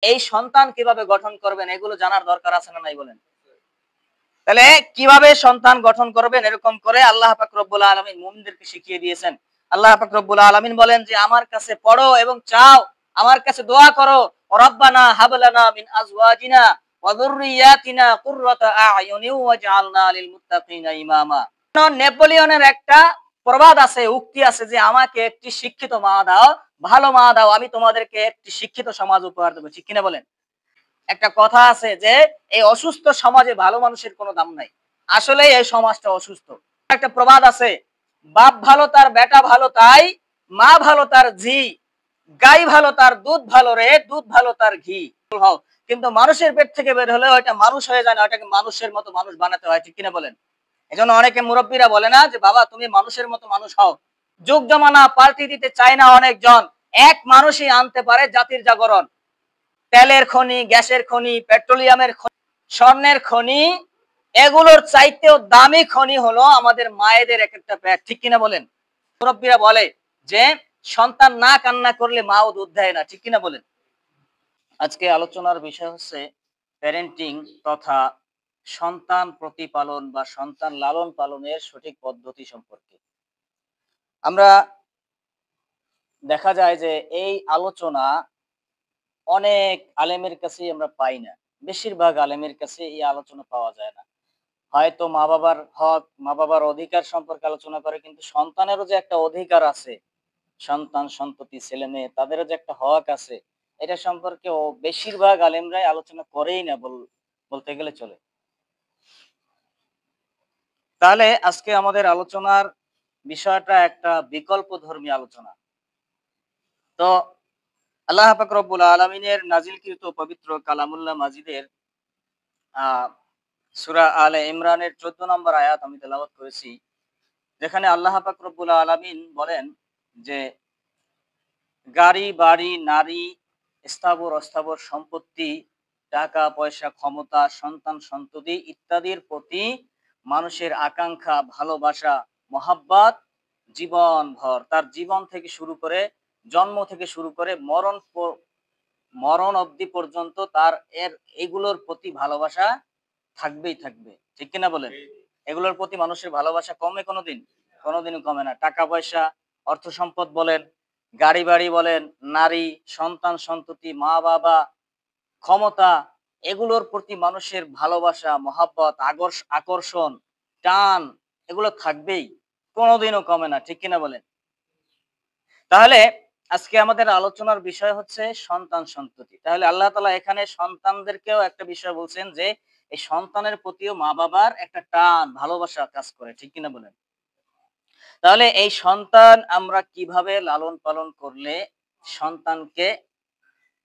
এই সন্তান কিভাবে গঠন করবেন এগুলো জানার দরকার আছে না নাই বলেন? তাহলে কিভাবে সন্তান গঠন করবেন এরকম করে আল্লাহ পাক রব্বুল আলামিন মুমিনদেরকে শিখিয়ে দিয়েছেন। আল্লাহ পাক রব্বুল আলামিন বলেন যে আমার কাছে পড়ো এবং চাও, আমার কাছে দোয়া করো, রব্বানা হাব লানা মিন আজওয়াজিনা ওয়া যুররিয়াতিনা কুররাতা আ'য়ুনি ওয়াজআলনা লিল মুত্তাকিনা ইমামা। নেপোলিয়নের একটা প্রবাদ আছে, উক্তি আছে যে আমাকে একটি শিক্ষিত মা দাও, ভালো মা দাও, আমি তোমাদেরকে একটি শিক্ষিত সমাজ উপহার দেব। ঠিক কিনা বলেন? একটা কথা আছে যে এই অসুস্থ সমাজে ভালো মানুষের কোনো দাম নাই। আসলে এই সমাজটা অসুস্থ। একটা প্রবাদ আছে, বাপ ভালো তার বেটা ভালো তাই, মা ভালো তার ঝি, গাই ভালো তার দুধ ভালো রে, দুধ ভালো তার ঘি। কিন্তু মানুষের পেট থেকে বের হলে ওইটা মানুষ হয়ে যায় না, ওটাকে মানুষের মতো মানুষ বানাতে হয়। ঠিক কিনা বলেন? এজন্য অনেকে মুরব্বীরা বলে না যে বাবা তুমি মানুষের মতো মানুষ হও। যুগ জমানা পাল্টে দিতে চায় না অনেকজন, এক মানুষই আনতে পারে জাতির জাগরণ। তেলের খনি, গ্যাসের খনি, পেট্রোলিয়ামের খনি, স্বর্ণের খনি, এগুলোর চাইতেও দামি খনি হলো আমাদের মায়েদের এক একটা পেট। ঠিক কিনা বলেন? মুরব্বীরা বলে যে সন্তান না কান্না করলে মাও দুধ দেয় না। ঠিক কিনা বলেন? আজকে আলোচনার বিষয় হচ্ছে প্যারেন্টিং তথা সন্তান প্রতিপালন বা সন্তান লালন পালনের সঠিক পদ্ধতি সম্পর্কে। আমরা দেখা যায় যে এই আলোচনা অনেক আলেমের কাছেই আমরা পাই না। বেশিরভাগ আলেমের কাছে এই আলোচনা পাওয়া যায় না। হয়তো মা-বাবার হক, মা-বাবার অধিকার সম্পর্কে আলোচনা করে, কিন্তু সন্তানেরও যে একটা অধিকার আছে, সন্তান, সন্ততি, ছেলে-মেয়ে তাদেরও যে একটা হক আছে, এটা সম্পর্কে বেশিরভাগ আলেমরাই আলোচনা করেই না বলতে গেলে চলে। তাহলে আজকে আমাদের আলোচনার বিষয়টা একটা বিকল্পধর্মী আলোচনা। তো আল্লাহ পাক রব্বুল আলামিনের নাজিলকৃত পবিত্র কালামুল্লাহ মাজিদের সূরা আলে ইমরানের ১৪ নম্বর আয়াত আমি তেলাওয়াত করেছি, যেখানে আল্লাহ পাক রব্বুল আলামিন বলেন যে গাড়ি, বাড়ি, নারী, স্থাবর অস্থাবর সম্পত্তি, টাকা পয়সা, ক্ষমতা, সন্তান সন্ততি ইত্যাদির প্রতি মানুষের আকাঙ্ক্ষা, ভালোবাসা, মহাব্বত জীবনভর, তার জীবন থেকে শুরু করে, জন্ম থেকে শুরু করে মরণ অবধি পর্যন্ত তার এগুলোর প্রতি ভালোবাসা থাকবেই থাকবে। ঠিক কিনা বলেন? এগুলোর প্রতি মানুষের ভালোবাসা কমে কোনোদিন? কোনোদিনও কমে না। টাকা পয়সা, অর্থ সম্পদ বলেন, গাড়ি বাড়ি বলেন, নারী, সন্তান সন্ততি, মা বাবা, ক্ষমতা, এগুলোর প্রতি মানুষের ভালোবাসা, মহাব্বত, আকর্ষণ, টান, এগুলো থাকবেই, কোনোদিনও কমে না। ঠিক কিনা বলেন? তাহলে আজকে আমাদের আলোচনার বিষয় হচ্ছে সন্তান সন্ততি। তাহলে আল্লাহ তাআলা এখানে সন্তানদেরকেও একটা বিষয় বলছেন যে এই সন্তানের প্রতিও মা বাবার একটা টান, ভালোবাসা কাজ করে। ঠিক কিনা বলেন? তাহলে এই সন্তান আমরা কিভাবে লালন পালন করলে সন্তানকে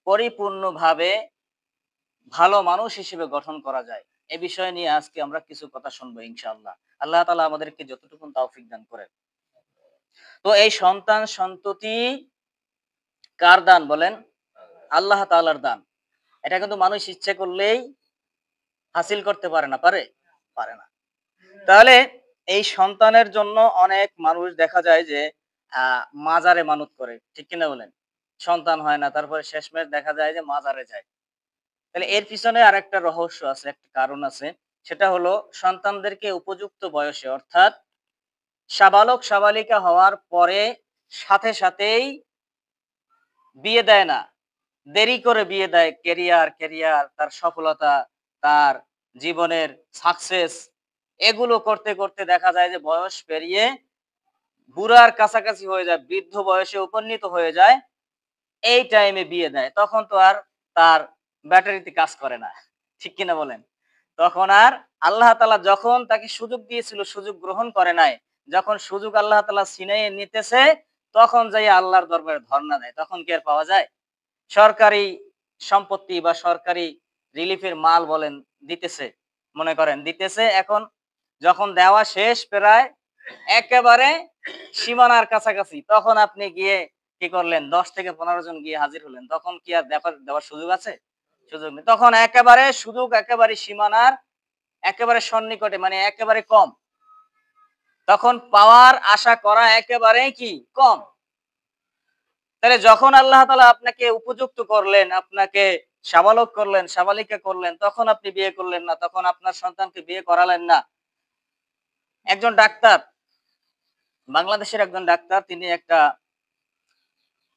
পরিপূর্ণভাবে ভালো মানুষ হিসেবে গঠন করা যায়, এ বিষয় নিয়ে আজকে আমরা কিছু কথা শুনবো ইনশাআল্লাহ। আল্লাহ তাআলা আমাদেরকে যতটুকু তৌফিক দান করেন। তো এই সন্তান সন্ততি কার দান বলেন? আল্লাহ তাআলার দান। এটা কিন্তু মানুষ ইচ্ছে করলেই হাসিল করতে পারে না, পারে? পারে না। তাহলে এই সন্তানের জন্য অনেক মানুষ দেখা যায় যে মাজারে মানত করে। ঠিক কিনা বলেন? সন্তান হয় না, তারপরে শেষমেশ দেখা যায় যে মাজারে যায়। তাহলে এর পিছনে আরেকটা রহস্য আছে, একটা কারণ আছে। সেটা হলো সন্তানদেরকে উপযুক্ত বয়সে, অর্থাৎ সাবালক সাবালিকা হওয়ার পরে সাথেই বিয়ে দেয় না। দেরি করে বিয়ে দেয়। ক্যারিয়ার, তার সফলতা, তার জীবনের সাকসেস, এগুলো করতে করতে দেখা যায় যে বয়স পেরিয়ে বুড়ার কাছাকাছি হয়ে যায়, বৃদ্ধ বয়সে উপনীত হয়ে যায়। এই টাইমে বিয়ে দেয়। তখন তো আর তার ব্যাটারিতে কাজ করে না। ঠিক কিনা বলেন? তখন আর আল্লাহ তাআলা যখন তাকে সুযোগ দিয়েছিল সুযোগ গ্রহণ করে নাই। যখন সুযোগ আল্লাহ তাআলা ছিনিয়ে নিতেছে তখন যাইয়া আল্লাহর দরবারে ধর্ণা দেয়। তখন কি আর পাওয়া যায়? সরকারি সম্পত্তি বা সরকারি রিলিফের মাল বলেন দিতেছে। মনে করেন দিতেছে, এখন যখন দেওয়া শেষ প্রায় একেবারে সীমানার কাছাকাছি, তখন আপনি গিয়ে কি করলেন? ১০ থেকে ১৫ জন গিয়ে হাজির হলেন। তখন কি আর দেওয়ার সুযোগ আছে? সুযোগ নেই। তখন একেবারে সুযোগ একেবারে সীমানার একেবারে সন্নিকটে, মানে একেবারে কম। তখন পাওয়ার আশা করা একেবারেই কি? কম। তাহলে যখন আল্লাহ তাআলা আপনাকে উপযুক্ত করলেন, আপনাকে সাবালক করলেন, সাবালিকা করলেন, তখন আপনি বিয়ে করলেন না, তখন আপনার সন্তানকে বিয়ে করালেন না। একজন ডাক্তার, বাংলাদেশের একজন ডাক্তার, তিনি একটা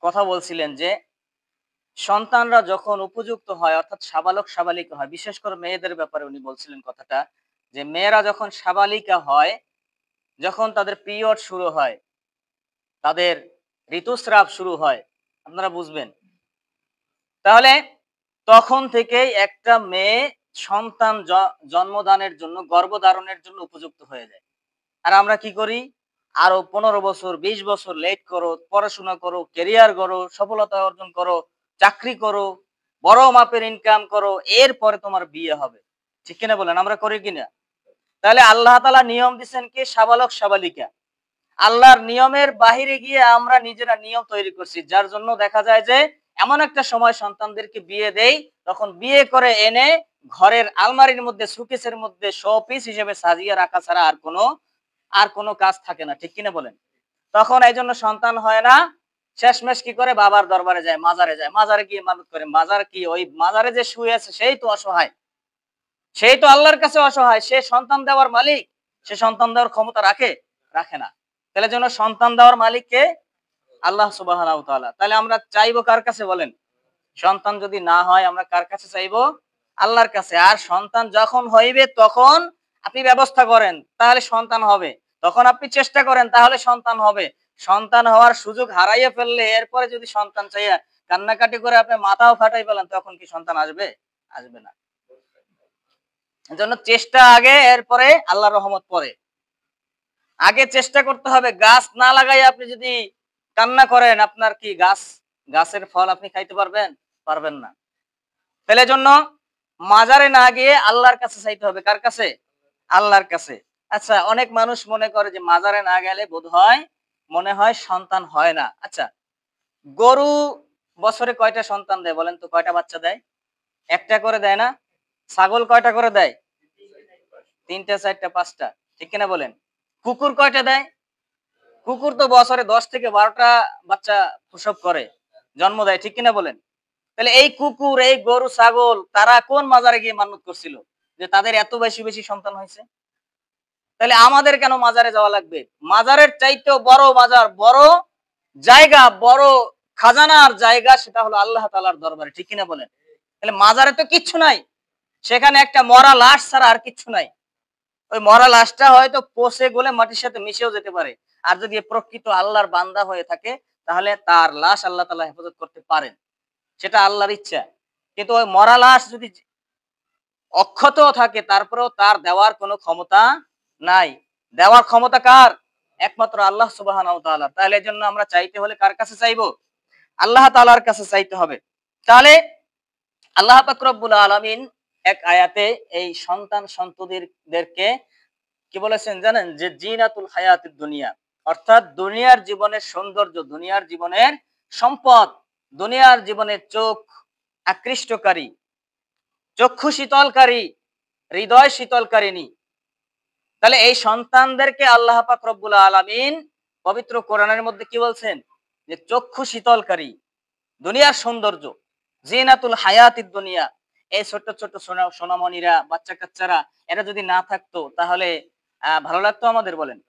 কথা বলছিলেন যে সন্তানরা যখন উপযুক্ত হয় অর্থাৎ সাবালক সাবালিকা হয়, বিশেষ করে মেয়েদের ব্যাপারে উনি বলছিলেন কথাটা, যে মেয়েরা যখন সাবালিকা হয়, যখন তাদের পিরিয়ড শুরু হয়, তাদের ঋতুস্রাব শুরু হয়, আপনারা বুঝবেন, তাহলে তখন থেকেই একটা মেয়ে সন্তান জন্মদানের জন্য, গর্ভধারণের জন্য উপযুক্ত হয়ে যায়। আর আমরা কি করি? আরো 15 বছর 20 বছর লেট করো, পড়াশোনা করো, ক্যারিয়ার করো, সফলতা অর্জন করো, চাকরি করো, বড় মাপের ইনকাম করো, এরপরে তোমার বিয়ে হবে। ঠিক কিনা বলেন? আমরা করি কিনা? তাহলে আল্লাহ তাআলা নিয়ম দিচ্ছেন কি? সাবালক সাবালিকা। আল্লাহর নিয়মের বাহিরে গিয়ে আমরা নিজেরা নিয়ম তৈরি করছি, যার জন্য দেখা যায় যে এমন একটা সময় সন্তানদেরকে বিয়ে দেই, তখন বিয়ে করে এনে ঘরের আলমারির মধ্যে, সুকেসের মধ্যে শো পিস হিসেবে সাজিয়ে রাখা ছাড়া আর কোনো কাজ থাকে না। ঠিক কিনা বলেন? তখন এই জন্য সন্তান হয় না। শেষমেশ কি করে? বাবার দরবারে যায়, মাজারে যায়, মাজারে গিয়ে মানত করে। মাজার কি? ওই মাজারে যে শুয়ে আছে সেই তো অসহায়, সেই তো আল্লাহর কাছে অসহায়। সে সন্তান দেওয়ার মালিক, সে সন্তান দেওয়ার ক্ষমতা রাখে? রাখে না। তাহলে জন্য সন্তান দেওয়ার মালিক কে? আল্লাহ সুবহানাহু ওয়া তাআলা। তাহলে আমরা চাইবো কার কাছে বলেন? সন্তান যদি না হয় আমরা কার কাছে চাইবো? আল্লাহর কাছে। আর সন্তান যখন হইবে তখন আপনি ব্যবস্থা করেন, তাহলে সন্তান হবে। তখন আপনি চেষ্টা করেন, তাহলে সন্তান হবে। সন্তান হওয়ার সুযোগ হারাইয়া ফেললে এরপরে যদি সন্তান চাইয়া কান্নাকাটি করে আপনি মাথাও ফাটাই ফেলেন, তখন কি সন্তান আসবে? আসবে না। এজন্য চেষ্টা আগে, এরপরে আল্লাহর রহমত পরে। আগে চেষ্টা করতে হবে। গাছ না লাগাই আপনি যদি কান্না করেন, আপনার কি গাছের ফল আপনি খাইতে পারবেন? পারবেন না। তাহলে জন্য মাজারে না গিয়ে আল্লাহর কাছে চাইতে হবে। কার কাছে? আল্লাহর কাছে। আচ্ছা, অনেক মানুষ মনে করে যে মাজারে না গেলে বোধহয় মনে হয় সন্তান হয় না। আচ্ছা, গরু বছরে কয়টা সন্তান দেয় বলেন তো? কয়টা বাচ্চা দেয়? একটা করে দেয় না? ছাগল কয়টা করে দেয়? 3টা 4টা 5টা। ঠিক কিনা বলেন? কুকুর কয়টা দেয়? কুকুর তো বছরে 10 থেকে 12টা বাচ্চা প্রসব করে, জন্ম দেয়। ঠিক কিনা বলেন? তাহলে এই কুকুর, এই গরু, ছাগল তারা কোন মাজারে গিয়ে মান্নত করছিল যে তাদের এত বেশি বেশি সন্তান হয়েছে? তাহলে আমাদের কেন মাজারে যাওয়া লাগবে? মাজারের চাইতেও বড় মাজার, বড় জায়গা, বড় খাজানার জায়গা, সেটা হলো আল্লাহ তাআলার দরবারে। ঠিক কিনা বলেন? তাহলে মাজারে তো কিচ্ছু নাই, সেখানে একটা মরা লাশ ছাড়া আর কিচ্ছু নাই। ওই মরা লাশটা হয়তো পচে গলে মাটির সাথে মিশেও যেতে পারে। আর যদি প্রকৃত আল্লাহর বান্দা হয়ে থাকে, তাহলে তার লাশ আল্লাহ তাআলা হেফাজত করতে পারেন, সেটা আল্লাহর ইচ্ছা। কিন্তু ওই মরা লাশ যদি অক্ষত থাকে, তারপরেও তার দেওয়ার কোনো ক্ষমতা নাই। দেওয়ার ক্ষমতা কার? একমাত্র আল্লাহ সুবহানাহু ওয়া তাআলা। তাহলে এজন্য আমরা চাইতে হলে কার কাছে চাইবো? আল্লাহ তাআলার কাছে চাইতে হবে। তাহলে আল্লাহ পাক রব্বুল আলামিন এক আয়াতে এই সন্তান সন্ততিদেরকে কি বলেছেন জানেন? যে জিনাতুল হায়াতিদ দুনিয়া, অর্থাৎ দুনিয়ার জীবনের সৌন্দর্য, দুনিয়ার জীবনের সম্পদ, দুনিয়ার জীবনের চোখ আকৃষ্টকারী, চক্ষু শীতলকারী, হৃদয় শীতলকারিণী। তাহলে এই সন্তানদেরকে আল্লাহ পাক রব্বুল আলামিন পবিত্র কোরআনের মধ্যে কি বলছেন? যে চক্ষু শীতলকারী, দুনিয়ার সৌন্দর্য, জিনাতুল হায়াতিদ দুনিয়া। এই ছোট্ট ছোট্ট সোনামণিরা, বাচ্চা কাচ্চারা, এরা যদি না থাকতো তাহলে ভালো লাগতো আমাদের বলেন?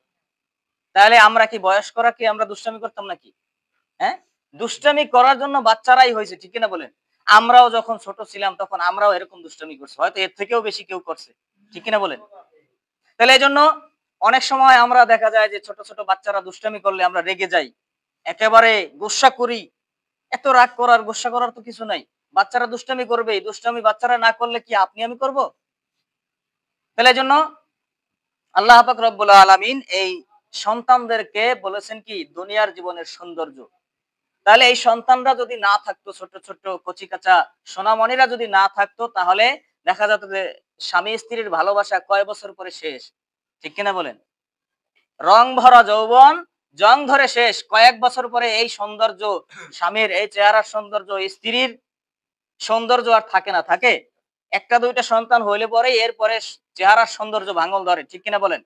তাহলে আমরা কি বয়স্করা কি আমরা দুষ্টামি করতাম নাকি? হ্যাঁ? দুষ্টামি করার জন্য বাচ্চারাই হয়েছে। ঠিক কিনা বলেন? আমরাও যখন ছোট ছিলাম তখন আমরাও এরকম দুষ্টামি করছি, হয়তো এর থেকেও বেশি কেউ করছে। ঠিক কিনা বলেন? তাহলে এই জন্য অনেক সময় আমরা দেখা যায় যে ছোট ছোট বাচ্চারা দুষ্টামি করলে আমরা রেগে যাই, একেবারে গুসা করি। এত রাগ করার, গুসা করার তো কিছু নাই। বাচ্চারা দুষ্টামি করবে, দুষ্টামি বাচ্চারা না করলে কি আপনি আমি করব? তাহলে এই জন্য আল্লাহ পাক রব্বুল আলামিন এই সন্তানদেরকে বলেছেন কি? দুনিয়ার জীবনের সৌন্দর্য। তাহলে এই সন্তানরা যদি না থাকতো, ছোট ছোট কচি কাঁচা সোনামণিরা যদি না থাকতো, তাহলে দেখা যেত যে স্বামী স্ত্রীর ভালোবাসা কয় বছর পরে শেষ। ঠিক কিনা বলেন? রং ভরা যৌবন জং ধরে শেষ। কয়েক বছর পরে এই সৌন্দর্য, স্বামীর এই চেহারার সৌন্দর্য, স্ত্রীর সৌন্দর্য আর থাকে না। থাকে? একটা দুইটা সন্তান হইলে পরে এরপরে চেহারার সৌন্দর্য ভাঙল ধরে। ঠিক কিনা বলেন?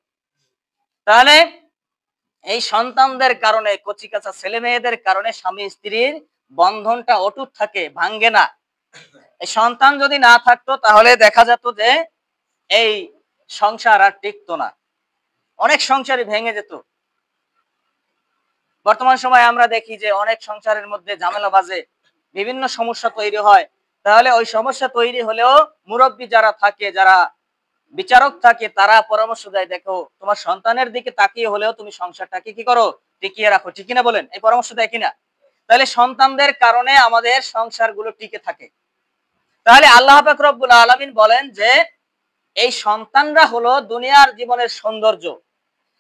তাহলে এই সন্তানদের কারণে, কচিকাঁচা ছেলে মেয়েদের কারণে স্বামী স্ত্রীর বন্ধনটা অটুট থাকে, ভাঙ্গে না। এই সন্তান যদি না থাকতো তাহলে দেখা যেত যে এই সংসার আর টিকতো না, অনেক সংসারই ভেঙে যেত। বর্তমান সময়ে আমরা দেখি যে অনেক সংসারের মধ্যে ঝামেলা বাজে, বিভিন্ন সমস্যা তৈরি হয়। তাহলে ওই সমস্যা তৈরি হলেও মুরব্বী যারা থাকে, যারা বিচারক থাকে, তারা পরামর্শ দেয়, দেখো তোমার সন্তানের দিকে তাকিয়ে হলেও তুমি সংসারটাকে কি করো, টিকিয়ে রাখো, ঠিক কিনা বলেন? এই পরামর্শ দেয় কিনা? তাহলে সন্তানদের কারণে আমাদের সংসারগুলো টিকে থাকে। তাহলে আল্লাহ পাক রব্বুল আলামিন বলেন যে এই সন্তানরা হলো দুনিয়ার জীবনের সৌন্দর্য।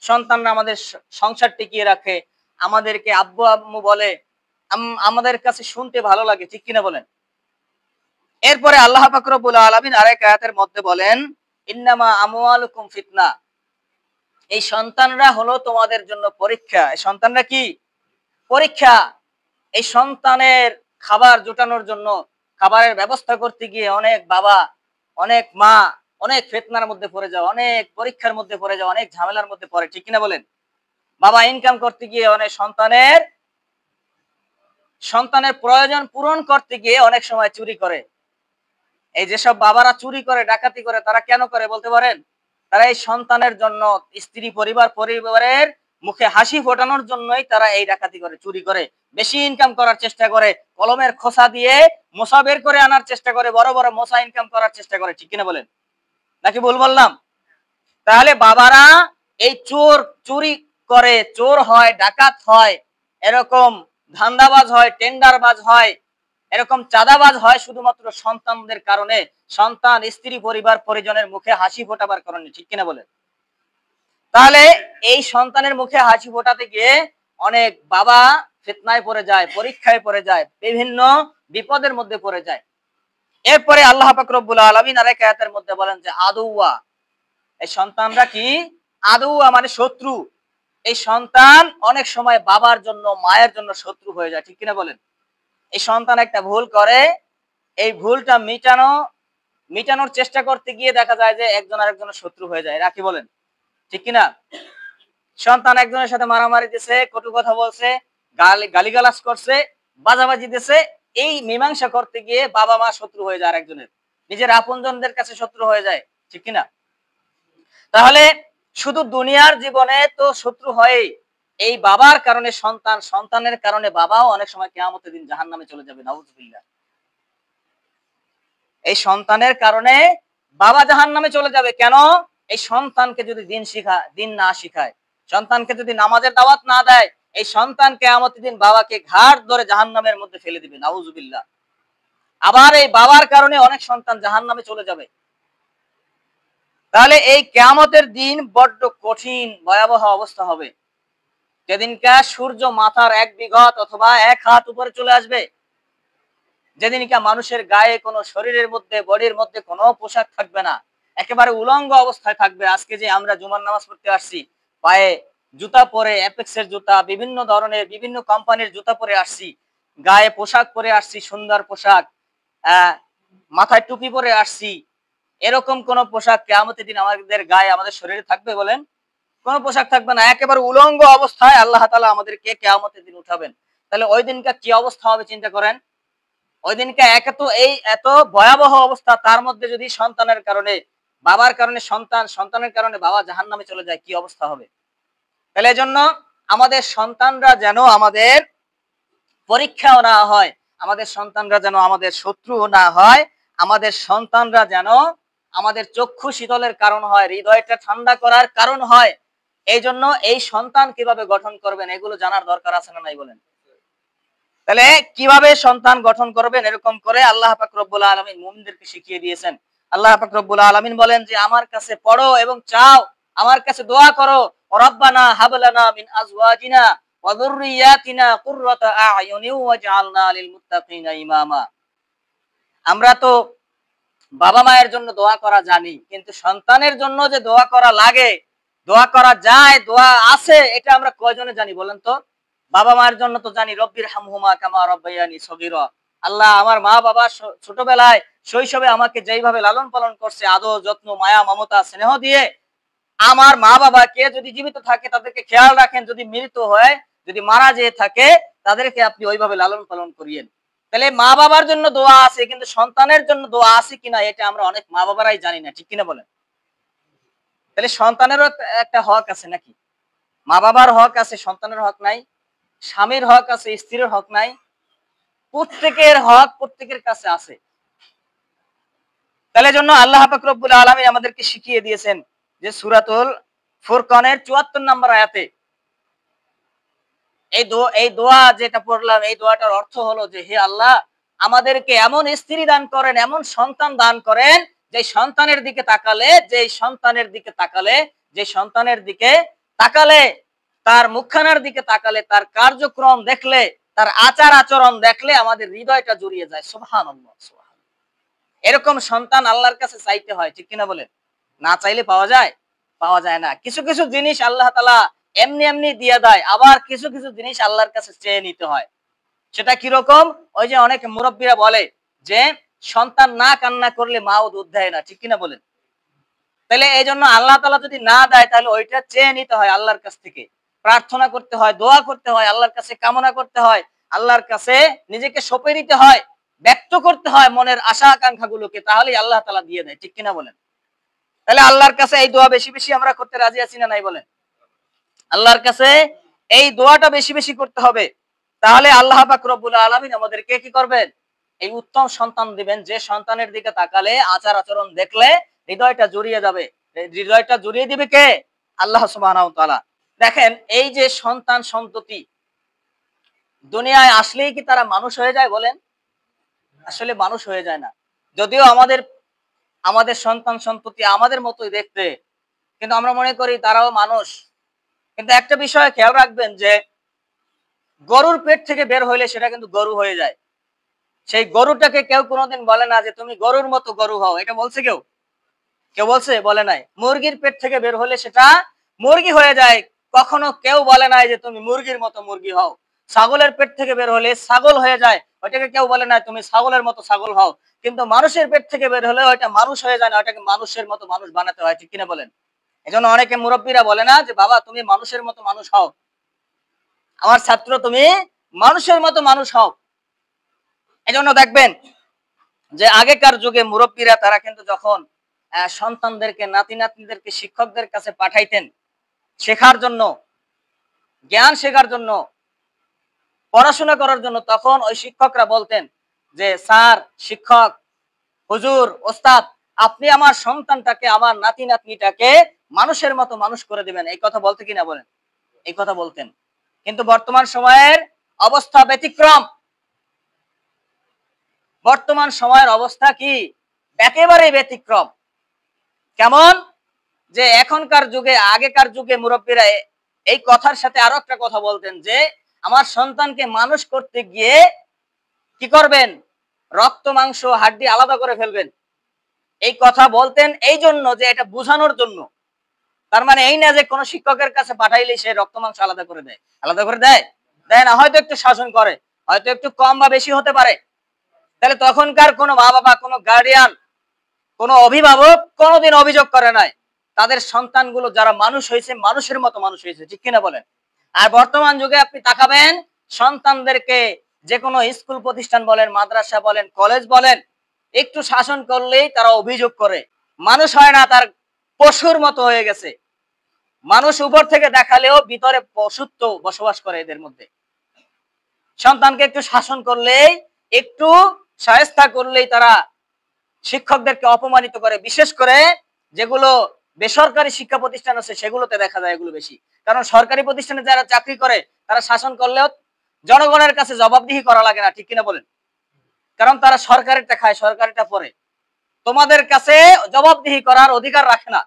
সন্তানরা আমাদের সংসার টিকিয়ে রাখে, আমাদেরকে আব্বু আম্মু বলে, আমাদের কাছে শুনতে ভালো লাগে, ঠিক কিনা বলেন? এরপরে আল্লাহ পাক রব্বুল আলামিন আরেক আয়াতের মধ্যে বলেন, ইন্নামা আমওয়ালুকুম ফিতনা। এই সন্তানরা হলো তোমাদের জন্য পরীক্ষা। এই সন্তানরা কি? পরীক্ষা। এই সন্তানের খাবার জোটানোর জন্য, খাবারের ব্যবস্থা করতে গিয়ে অনেক বাবা, অনেক মা অনেক ফিতনার মধ্যে পড়ে যায়, অনেক পরীক্ষার মধ্যে পড়ে যায়, অনেক ঝামেলার মধ্যে পড়ে, ঠিক কিনা বলেন? বাবা ইনকাম করতে গিয়ে অনেক সন্তানের প্রয়োজন পূরণ করতে গিয়ে অনেক সময় চুরি করে। এই যেসব বাবারা চুরি করে, ডাকাতি করে, তারা কেন করে বলতে পারেন? তারা এই সন্তানের জন্য, স্ত্রী পরিবারের মুখে হাসি ফোটানোর জন্যই তারা এই ডাকাতি করে, চুরি করে, বেশি ইনকাম করার চেষ্টা করে, কলমের খোসা দিয়ে মশা বের করে আনার চেষ্টা করে, বড় বড় মশা ইনকাম করার চেষ্টা করে, ঠিক কিনা বলেন? নাকি ভুল বললাম? তাহলে বাবারা এই চুরি করে, চোর হয়, ডাকাত হয়, এরকম ধান্দাবাজ হয়, টেন্ডারবাজ হয়, এরকম চাঁদাবাজ হয় শুধুমাত্র সন্তানদের কারণে, সন্তান, স্ত্রী, পরিবার পরিজনের মুখে হাসি ফোটাবার কারণে, ঠিক কিনা বলেন? তাহলে এই সন্তানের মুখে হাসি ফোটাতে গিয়ে অনেক বাবা ফিতনায় পড়ে যায়, পরীক্ষায় পড়ে যায়, বিভিন্ন বিপদের মধ্যে পড়ে যায়। এরপরে আল্লাহ পাক রব্বুল আলামিন আরেক আয়াতের মধ্যে বলেন যে আদুয়া। এই সন্তানরা কি? আদুয়া মানে শত্রু। এই সন্তান অনেক সময় বাবার জন্য, মায়ের জন্য শত্রু হয়ে যায়, ঠিক কিনা বলেন? এই সন্তান একটা ভুল করে, এই ভুলটা মিটানোর চেষ্টা করতে গিয়ে দেখা যায় যে একজন আরেকজনের শত্রু হয়ে যায়, রাখি বলেন, ঠিক কিনা? সন্তান একজনের সাথে মারামারি দিছে, কটু কথা বলছে, গালিগালাজ করছে, বাজাবাজি দিছে, এই মীমাংসা করতে গিয়ে বাবা মা শত্রু হয়ে যায় আরেকজনের, নিজের আপনজনদের কাছে শত্রু হয়ে যায়, ঠিক কিনা? তাহলে শুধু দুনিয়ার জীবনে তো শত্রু হয়, এই বাবার কারণে সন্তান, সন্তানের কারণে বাবাও অনেক সময় কিয়ামতের দিন জাহান্নামে চলে যাবে, নাউযুবিল্লাহ। এই সন্তানের কারণে বাবা জাহান্নামে চলে যাবে। কেন? এই সন্তানকে যদি দিন না শিখায়, সন্তানকে যদি নামাজের দাওয়াত না দেয়, এই সন্তান কিয়ামতের দিন বাবাকে ঘাড় ধরে জাহান্নামের মধ্যে ফেলে দিবে, নাউযুবিল্লাহ। আবার এই বাবার কারণে অনেক সন্তান জাহান্নামে চলে যাবে। তাহলে এই কিয়ামতের দিন বড্ড কঠিন, ভয়াবহ অবস্থা হবে। যেদিনকার সূর্য মাথার 1 বিঘত অথবা 1 হাত উপরে চলে আসবে, যেদিনকা মানুষের গায়ে কোনো, শরীরের মধ্যে, বডির মধ্যে কোনো পোশাক থাকবে না, একেবারে উলঙ্গ অবস্থায় থাকবে। আজকে যে আমরা জুমার নামাজ পড়তে আসছি, পায়ে জুতা পরে, অ্যাপেক্সের জুতা, বিভিন্ন ধরনের বিভিন্ন কোম্পানির জুতা পরে আসছি, গায়ে পোশাক পরে আসছি, সুন্দর পোশাক, মাথায় টুপি পরে আসছি, এরকম কোন পোশাক কিয়ামতের দিন আমাদের গায়ে, আমাদের শরীরে থাকবে বলেন? কোনো পোশাক থাকবে না, একেবারে উলঙ্গ অবস্থায় আল্লাহ তাআলা আমাদেরকে কিয়ামতের দিন উঠাবেন। তাহলে ওই দিনকার কি অবস্থা হবে চিন্তা করেন। ওই দিনকে এত ভয়াবহ অবস্থা, তার মধ্যে যদি সন্তানের কারণে, বাবার কারণে সন্তান, সন্তানের কারণে বাবা জাহান্নামে চলে যায়, কি অবস্থা হবে? তাহলে এজন্য আমাদের সন্তানরা যেন আমাদের পরীক্ষাও না হয়, আমাদের সন্তানরা যেন আমাদের শত্রু না হয়, আমাদের সন্তানরা যেন আমাদের চক্ষু শীতলের কারণ হয়, হৃদয়টা ঠান্ডা করার কারণ হয়। এই জন্য এই সন্তান কিভাবে গঠন করবেন এগুলো জানার দরকার আছে না নাই বলেন? তাহলে কিভাবে সন্তান গঠন করবেন, এরকম করে আল্লাহ পাক রব্বুল আলামিন মুমিনদেরকে শিখিয়ে দিয়েছেন। আল্লাহ পাক রব্বুল আলামিন বলেন যে আমার কাছে পড়ো এবং চাও, আমার কাছে দোয়া করো, রব্বানা হাব লানা মিন আজওয়াজিনা ওয়া যুররিয়াতিনা কুররাতা আ'য়ুনি ওয়াজআলনা লিল মুত্তাকিনা ইমামা। আমরা তো বাবা মায়ের জন্য দোয়া করা জানি, কিন্তু সন্তানের জন্য যে দোয়া করা লাগে, দোয়া করা যায়, দোয়া আছে, এটা আমরা কয়জনে জানি বলেন তো? বাবা মায়ের জন্য তো জানি, রব্বির হামহুমা কামা রাব্বায়ানি সগীরা। আল্লাহ আমার মা বাবা ছোটবেলায়, শৈশবে আমাকে যেইভাবে লালন পালন করছে, আদর যত্ন, মায়া মমতা স্নেহ দিয়ে, আমার মা বাবাকে যদি জীবিত থাকে তাদেরকে খেয়াল রাখেন, যদি মৃত হয়, যদি মারা যেয়ে থাকে তাদেরকে আপনি ওইভাবে লালন পালন করিয়েন। তাহলে মা বাবার জন্য দোয়া আছে, কিন্তু সন্তানের জন্য দোয়া আছে কিনা এটা আমরা অনেক মা বাবারাই জানি না, ঠিক কিনা বলেন? তাহলে সন্তানেরও একটা হক আছে নাকি? মা বাবার হক আছে, সন্তানের হক নাই? স্বামীর হক আছে, স্ত্রীর হক নাই? প্রত্যেকের হক প্রত্যেকের কাছে আছে। তাহলে জন্য আল্লাহ পাক রব্বুল আলামিন আমাদেরকে শিখিয়ে দিয়েছেন যে সূরাতুল ফুরকানের ৭৪ নম্বর আয়াতে এই দোয়া যেটা পড়লাম, এই দোয়াটার অর্থ হলো যে হে আল্লাহ, আমাদেরকে এমন স্ত্রী দান করেন, এমন সন্তান দান করেন, যে সন্তানের দিকে তাকালে, তার মুখখানার দিকে তাকালে, তার কার্যক্রম দেখলে, তার আচার আচরণ দেখলে আমাদের হৃদয়টা জুড়িয়ে যায়। সুবহানাল্লাহ, সুবহানাল্লাহ। এরকম সন্তান আল্লাহর কাছে চাইতে হয়, ঠিক কিনা বলেন? না চাইলে পাওয়া যায়? পাওয়া যায় না। কিছু কিছু জিনিস আল্লাহ তাআলা এমনি এমনি দিয়ে দেয়, আবার কিছু কিছু জিনিস আল্লাহর কাছে চেয়ে নিতে হয়। সেটা কিরকম? ওই যে অনেক মুরব্বীরা বলে যে সন্তান না কান্না করলে মাও দুধ দেয় না, ঠিক কিনা বলেন? তাহলে এই জন্য আল্লাহ তাআলা যদি না দেয়, তাহলে ওইটা চেয়ে নিতে হয় আল্লাহর কাছ থেকে, প্রার্থনা করতে হয়, দোয়া করতে হয়, আল্লাহর কাছে কামনা করতে হয়, আল্লাহর কাছে নিজেকে সঁপে দিতে হয়, ব্যক্ত করতে হয় মনের আশা আকাঙ্ক্ষা গুলোকে, তাহলেই আল্লাহ তাআলা দিয়ে দেয়, ঠিক কিনা বলেন? তাহলে আল্লাহর কাছে এই দোয়া বেশি বেশি আমরা করতে রাজি আছি না নাই বলেন? আল্লাহর কাছে এই দোয়াটা বেশি বেশি করতে হবে। তাহলে আল্লাহ পাক রব্বুল আলামিন আমাদেরকে কি করবেন? এই উত্তম সন্তান দিবেন, যে সন্তানের দিকে তাকালে, আচার আচরণ দেখলে হৃদয়টা জুড়িয়ে যাবে। হৃদয়টা জুড়িয়ে দিবে কে? আল্লাহ সুবহানাহু ওয়া তাআলা। দেখেন, এই যে সন্তান সন্ততি দুনিয়ায় আসলেই কি তারা মানুষ হয়ে যায় বলেন? আসলে মানুষ হয়ে যায় না। যদিও আমাদের সন্তান সন্ততি আমাদের মতোই দেখতে, কিন্তু আমরা মনে করি তারাও মানুষ। কিন্তু একটা বিষয় খেয়াল রাখবেন যে গরুর পেট থেকে বের হইলে সেটা কিন্তু গরু হয়ে যায়। সেই গরুটাকে কেউ কোনোদিন বলে না যে তুমি গরুর মতো গরু হও, এটা বলছে কেউ? কেউ বলছে? বলে নাই। মুরগির পেট থেকে বের হলে সেটা মুরগি হয়ে যায়, কখনো কেউ বলে নাই যে তুমি মুরগির মতো মুরগি হও। ছাগলের পেট থেকে বের হলে ছাগল হয়ে যায়, ওইটাকে কেউ বলে নাই তুমি ছাগলের মতো ছাগল হও। কিন্তু মানুষের পেট থেকে বের হলে ওইটা মানুষ হয়ে যায় না, ওইটাকে মানুষের মতো মানুষ বানাতে হয়, ঠিক কিনা বলেন? এজন্য অনেকে মুরব্বীরা বলে না যে বাবা তুমি মানুষের মতো মানুষ হও, আমার ছাত্র তুমি মানুষের মতো মানুষ হও। এজন্য দেখবেন যে আগেকার যুগে মুরব্বীরা তারা কিন্তু যখন সন্তানদেরকে, নাতি নাতনিদেরকে শিক্ষকদের কাছে পাঠাইতেন শেখার জন্য, জ্ঞান শেখার জন্য, পড়াশোনা করার জন্য, তখন ওই শিক্ষকরা বলতেন যে স্যার, শিক্ষক, হুজুর, ওস্তাদ, আপনি আমার সন্তানটাকে, আমার নাতি নাতনিটাকে মানুষের মতো মানুষ করে দিবেন। এই কথা বলতে কিনা বলেন? এই কথা বলতেন। কিন্তু বর্তমান সময়ের অবস্থা ব্যতিক্রম। বর্তমান সময়ের অবস্থা কি? একেবারে ব্যতিক্রম। কেমন? যে এখনকার যুগে, আগেকার যুগে মুরব্বীরা এই কথার সাথে আরো একটা কথা বলতেন যে আমার সন্তানকে মানুষ করতে গিয়ে কি করবেন? রক্ত মাংস হাড্ডি আলাদা করে ফেলবেন। এই কথা বলতেন এই জন্য যে এটা বোঝানোর জন্য। তার মানে এই না যে কোনো শিক্ষকের কাছে পাঠাইলে সে রক্ত মাংস আলাদা করে দেয়। আলাদা করে দেয়? দেয় না। হয়তো একটু শাসন করে, হয়তো একটু কম বা বেশি হতে পারে। তাহলে তখনকার কোনো মা বাবা, কোনো গার্ডিয়ান, কোনো অভিভাবক কোনোদিন অভিযোগ করে নাই তাদের সন্তানগুলো যারা মানুষ হয়েছে মানুষের মতো মানুষ হয়েছে, ঠিক কিনা বলেন? আর বর্তমান যুগে আপনি তাকাবেন, সন্তানদেরকে যে কোনো স্কুল প্রতিষ্ঠান বলেন, মাদ্রাসা বলেন, কলেজ বলেন, একটু শাসন করলেই তারা অভিযোগ করে। মানুষ হয় না, তার পশুর মতো হয়ে গেছে। মানুষ উপর থেকে দেখালেও ভিতরে পশুত্ব বসবাস করে এদের মধ্যে। সন্তানকে একটু শাসন করলেই, একটু শায়েস্তা করলেই তারা শিক্ষকদেরকে অপমানিত করে। বিশেষ করে যেগুলো বেসরকারি শিক্ষা প্রতিষ্ঠান আছে সেগুলোতে দেখা যায় এগুলো বেশি। কারণ সরকারি প্রতিষ্ঠানে যারা চাকরি করে তারা শাসন করলেও জনগণের কাছে জবাবদিহি করা লাগে না, ঠিক কিনা বলেন? কারণ তারা সরকারেরটা খায়, সরকারিটা পরে, তোমাদের কাছে জবাবদিহি করার অধিকার রাখে না।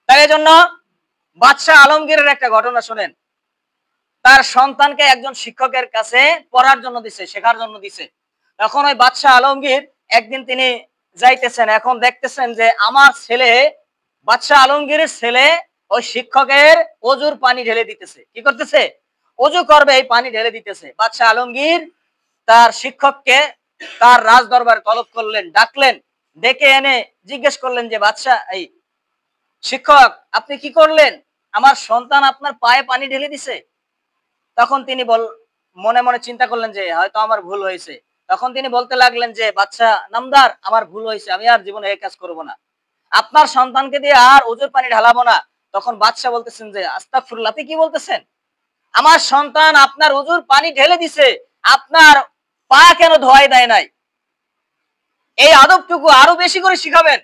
তাই জন্য বাদশাহ আলমগীরের একটা ঘটনা শুনেন। তার সন্তানকে একজন শিক্ষকের কাছে পড়ার জন্য দিছে, শেখার জন্য দিছে। তখন ওই বাদশাহ আলমগীর একদিন তিনি যাইতেছেন, এখন দেখতেছেন যে আমার ছেলে, বাদশাহ আলমগীরের ছেলে ওই শিক্ষকের অজুর পানি ঢেলে দিতেছে। কি করতেছে? অজু করবে, এই পানি ঢেলে দিতেছে। বাদশাহ আলমগীর তার শিক্ষককে তার রাজ দরবারে তলব করলেন, ডাকলেন, ডেকে এনে জিজ্ঞেস করলেন যে বাদশাহ, এই শিক্ষক, আপনি কি করলেন? আমার সন্তান আপনার পায়ে পানি ঢেলে দিছে। তখন তিনি মনে মনে চিন্তা করলেন যে হয়তো আমার ভুল হয়েছে, তখন তিনি বলতে লাগলেন যে বাচ্চা নামদার, আমার ভুল হয়েছে, আমি আর জীবনে এই কাজ করব না, আপনার সন্তানকে দিয়ে আর ওজুর পানি ঢালাবো না। তখন বাদশা বলতেছেন যে আস্তাগফিরুল্লাহ, আপনি কি বলতেছেন? আমার সন্তান আপনার ওজুর পানি ঢেলে দিছে, আপনার পা কেন ধোয়াই দেয় নাই? এই আদবটুকু আরো বেশি করে শিখাবেন।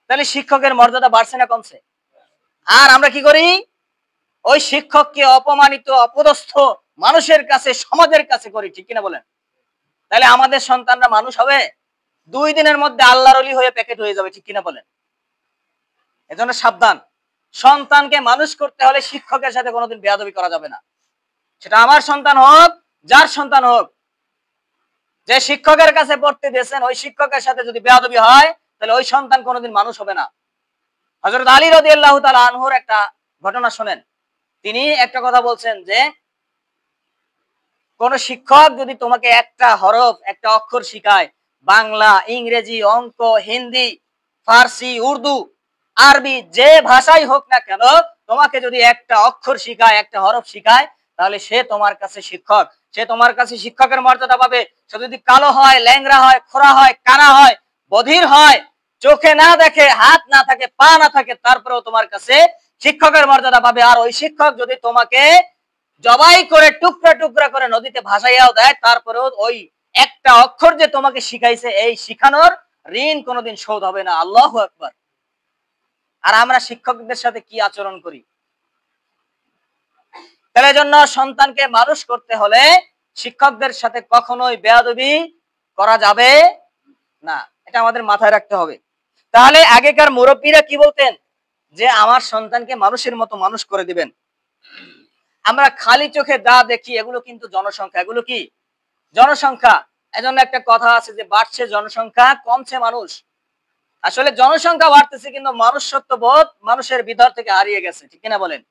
তাহলে শিক্ষকের মর্যাদা বাড়ছে না কমছে? আর আমরা কি করি? ওই শিক্ষককে অপমানিত, অপদস্থ মানুষের কাছে, সমাজের কাছে করি, ঠিক কিনা বলেন? তাহলে আমাদের সন্তানরা মানুষ হবে? 2 দিনের মধ্যে আল্লাহর ওলি হয়ে প্যাকেট হয়ে যাবে, ঠিক কিনা বলেন? এজন্য সাবধান। সন্তানকে মানুষ করতে হলে শিক্ষকের সাথে কোনোদিন বেয়াদবি করা যাবে না। সেটা আমার সন্তান হোক, যার সন্তান হোক। যে শিক্ষকের কাছে পড়তে দিয়েছেন ওই শিক্ষকের সাথে যদি বেয়াদবি হয়, তাহলে ওই সন্তান কোনোদিন মানুষ হবে না। হযরত আলী রাদিয়াল্লাহু তাআলা আনহুর একটা ঘটনা শুনেন। তিনি একটা কথা বলছেন যে কোন শিক্ষক যদি তোমাকে একটা হরফ, একটা অক্ষর শিখায়, বাংলা, ইংরেজি, অঙ্ক, হিন্দি, ফার্সি, উর্দু, আরবি, যে ভাষাই হোক না কেন, তোমাকে যদি একটা অক্ষর শিখায়, একটা হরফ শিখায়, তাহলে সে তোমার কাছে শিক্ষক। সে তোমার কাছে শিক্ষকের মর্যাদা পাবে। সে যদি কালো হয়, ল্যাংড়া হয়, খোঁড়া হয়, কানা হয়, বধির হয়, চোখে না দেখে, হাত না থাকে, পা না থাকে, তারপরেও তোমার কাছে শিক্ষকের মর্যাদা পাবে। আর ওই শিক্ষক যদি তোমাকে জবাই করে টুকরা টুকরা করে নদীতে ভাসাইয়াও দেয়, তারপরেও ওই একটা অক্ষর যে তোমাকে শিখাইছে, এই শিখানোর ঋণ কোনোদিন শোধ হবে না। আল্লাহু আকবার। আর আমরা শিক্ষকদের সাথে কি আচরণ করি? তার জন্য সন্তানকে মানুষ করতে হলে শিক্ষকদের সাথে কখনোই বেয়াদবি করা যাবে না। এটা আমাদের মাথায় রাখতে হবে। তাহলে আগেকার মুরব্বীরা কি বলতেন? যে আমার সন্তানকে মানুষের মতো মানুষ করে দিবেন। আমরা খালি চোখে যা দেখি এগুলো কিন্তু জনসংখ্যা। এগুলো কি? জনসংখ্যা। এজন্য একটা কথা আছে যে বাড়ছে জনসংখ্যা, কমছে মানুষ। আসলে জনসংখ্যা বাড়তেছে কিন্তু মনুষ্যত্ববোধ মানুষের ভিতর থেকে হারিয়ে গেছে, ঠিক কিনা বলেন?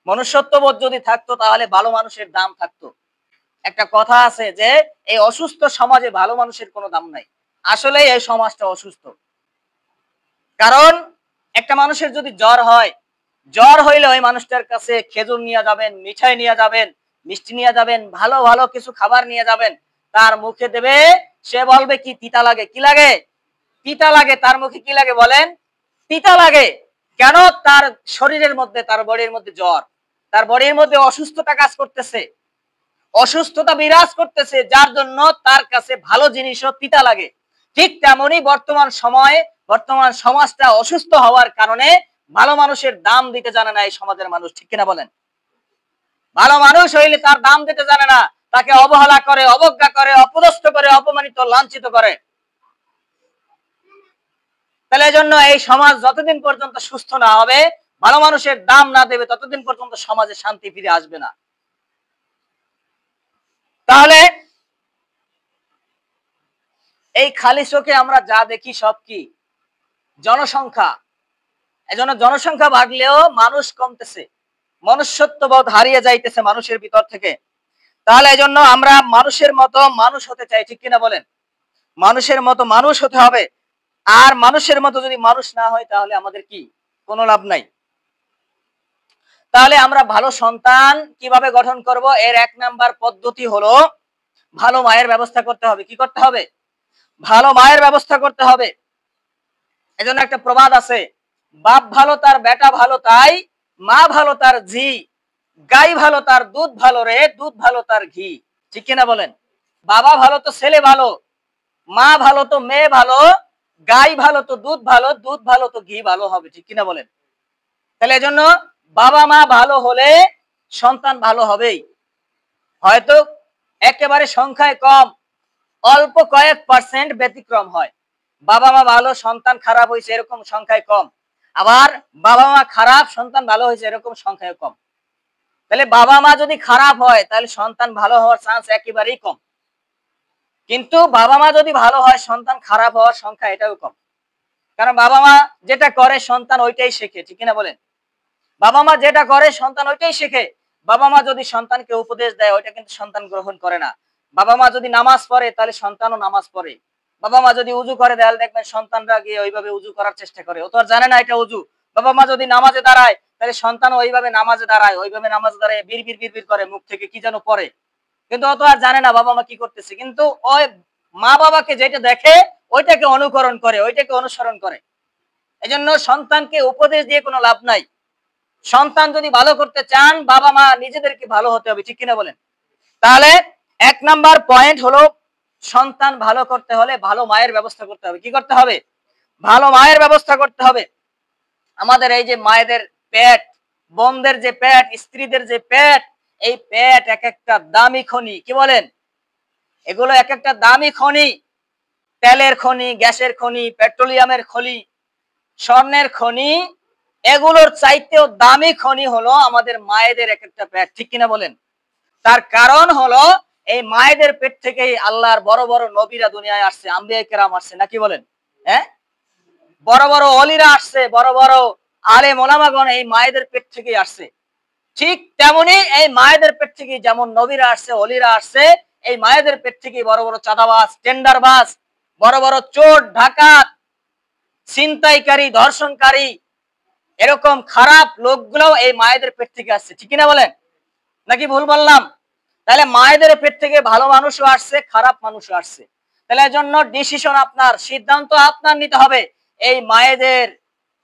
মনুষ্যত্ববোধ যদি থাকতো তাহলে ভালো মানুষের দাম থাকতো। একটা কথা আছে যে এই অসুস্থ সমাজে ভালো মানুষের কোনো দাম নাই। আসলে এই সমাজটা অসুস্থ। কারণ একটা মানুষের যদি জ্বর হয়, জ্বর হইলে ওই মানুষটার কাছে খেজুর নিয়ে যাবেন, মিঠাই নিয়ে যাবেন, মিষ্টি নিয়ে যাবেন, ভালো ভালো কিছু খাবার নিয়ে যাবেন, তার মুখে দেবে, সে বলবে কি তিতা লাগে। কি লাগে? তিতা লাগে। তার মুখে কি লাগে বলেন? তিতা লাগে। কেন? তার শরীরের মধ্যে, তার বডির মধ্যে জ্বর, তার বডির মধ্যে অসুস্থতা কাজ করতেছে, অসুস্থতা বিরাজ করতেছে, যার জন্য তার কাছে ভালো জিনিসও তিতা লাগে। ঠিক তেমনি বর্তমান সময়ে, বর্তমান সমাজটা অসুস্থ হওয়ার কারণে ভালো মানুষের দাম দিতে জানে না এই সমাজের মানুষ, ঠিক কিনা বলেন? ভালো মানুষ হইলে তার দাম দিতে জানে না, তাকে অবহেলা করে, অবজ্ঞা করে, অপদস্থ করে, অপমানিত, লাঞ্ছিত করে। তাহলে এজন্য এই সমাজ যতদিন পর্যন্ত সুস্থ না হবে, ভালো মানুষের দাম না দেবে, ততদিন পর্যন্ত সমাজে শান্তি ফিরে আসবে না। তাহলে এই খালি চোখে আমরা যা দেখি সব কি? জনসংখ্যা। এজন্য জনসংখ্যা বাড়লেও মানুষ কমতেছে, মনুষ্যত্ববোধ হারিয়ে যাইতেছে মানুষের ভিতর থেকে। তাহলে এজন্য আমরা মানুষের মতো মানুষ হতে চাই, ঠিক কিনা বলেন? মানুষের মতো মানুষ হতে হবে। আর মানুষের মতো যদি মানুষ না হয় তাহলে আমাদের কি? কোনো লাভ নাই। তাহলে আমরা ভালো সন্তান কিভাবে গঠন করব? এর 1 নাম্বার পদ্ধতি হলো ভালো মায়ের ব্যবস্থা করতে হবে। কি করতে হবে? ভালো মায়ের ব্যবস্থা করতে হবে। এজন্য একটা প্রবাদ আছে, বাপ ভালো তার বেটা ভালো তাই, মা ভালো তার ঝি, গাই ভালো তার দুধ ভালো রে, দুধ ভালো তার ঘি। ঠিক কিনা বলেন? বাবা ভালো তো ছেলে ভালো, মা ভালো তো মেয়ে ভালো, গাই ভালো তো দুধ ভালো, দুধ ভালো তো ঘি ভালো হবে। ঠিক কিনা বলেন? তাহলে এজন্য বাবা মা ভালো হলে সন্তান ভালো হবেই। হয়তো একেবারে সংখ্যায় কম, অল্প কয়েক পার্সেন্ট ব্যতিক্রম হয়। বাবা মা ভালো সন্তান খারাপ হয়েছে এরকম সংখ্যায় কম, আবার বাবা মা খারাপ সন্তান ভালো হয়েছে এরকম সংখ্যায় কম। তাহলে বাবা মা যদি খারাপ হয় তাহলে সন্তান ভালো হওয়ার চান্স একেবারেই কম। কিন্তু বাবা মা যদি ভালো হয় সন্তান খারাপ হওয়ার সংখ্যা এটাও কম। কারণ বাবা মা যেটা করে সন্তান ওইটাই শেখে। ঠিক কিনা বলেন? বাবা মা যেটা করে সন্তান ওইটাই শেখে। বাবা মা যদি সন্তানকে উপদেশ দেয় ওইটা কিন্তু সন্তান গ্রহণ করে না। বাবা মা যদি নামাজ পড়ে তাহলে সন্তানও নামাজ পড়ে। বাবা মা যদি উজু করে তাহলে দেখবেন সন্তানরা গিয়ে ওইভাবে উজু করার চেষ্টা করে, ও তো আর জানে না এটা উজু। বাবা মা যদি নামাজে দাঁড়ায় তাহলে সন্তান ওইভাবে নামাজে দাঁড়ায়, ওইভাবে নামাজে দাঁড়ায় বিড়বিড় বিড়বিড় করে, মুখ থেকে কি যেন পড়ে। কিন্তু ও তো আর জানে না বাবা মা কি করতেছে, কিন্তু ওই মা বাবাকে যেটা দেখে ওইটাকে অনুকরণ করে, ওইটাকে অনুসরণ করে। এজন্য সন্তানকে উপদেশ দিয়ে কোনো লাভ নাই। সন্তান যদি ভালো করতে চান, বাবা মা নিজেদেরকে ভালো হতে হবে, ঠিক কিনা বলেন? তাহলে 1 নাম্বার পয়েন্ট হলো, সন্তান ভালো করতে হলে ভালো মায়ের ব্যবস্থা করতে হবে। কি করতে হবে? ভালো মায়ের ব্যবস্থা করতে হবে। আমাদের এই যে মায়েদের পেট, বোনদের যে পেট, স্ত্রীদের যে পেট, এই পেট এক একটা দামি খনি। কি বলেন? এগুলো এক একটা দামি খনি। তেলের খনি, গ্যাসের খনি, পেট্রোলিয়ামের খনি, স্বর্ণের খনি, এগুলোর চাইতেও দামি খনি হলো আমাদের মায়েদের এক একটা পেট। ঠিক কিনা বলেন? তার কারণ হলো এই মায়েদের পেট থেকেই আল্লাহর বড় বড় নবীরা দুনিয়ায় আসছে, আম্বিয়া কেরাম আসছে, নাকি বলেন? হ্যাঁ, বড় বড় অলিরা আসছে, বড় বড় আলেম ওলামাগণ এই মায়েদের পেট থেকেই আসছে। ঠিক তেমনি এই মায়েদের পেট থেকে যেমন নবীরা আসছে, অলিরা আসছে, এই মায়েদের পেট থেকে বড় বড় চাঁদাবাজ, টেন্ডারবাজ, বড় বড় চোর, ডাকাত, ছিনতাইকারী, ধর্ষণকারী, এরকম খারাপ লোকগুলো এই মায়েদের পেট থেকে আসছে। ঠিক কিনা বলেন? নাকি ভুল বললাম? তাহলে মায়েদের পেট থেকে ভালো মানুষও আসছে, খারাপ মানুষও আসছে। তাহলে এর জন্য ডিসিশন আপনার, সিদ্ধান্ত আপনার নিতে হবে। এই মায়েদের,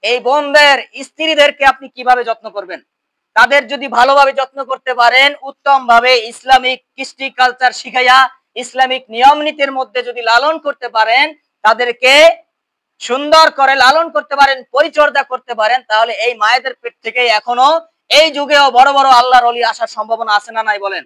এই বোনদের, স্ত্রীদেরকে আপনি কিভাবে যত্ন করবেন। তাদের যদি ভালোভাবে যত্ন করতে পারেন, উত্তম ভাবে ইসলামিক কৃষ্টি কালচার শিখাইয়া ইসলামিক নিয়ম নীতির মধ্যে যদি লালন করতে পারেন, তাদেরকে সুন্দর করে লালন করতে পারেন, পরিচর্যা করতে পারেন, তাহলে এই মায়েদের পেট থেকে এখনো এই যুগেও বড় বড় আল্লাহর ওলি আসার সম্ভাবনা আছে না নাই বলেন?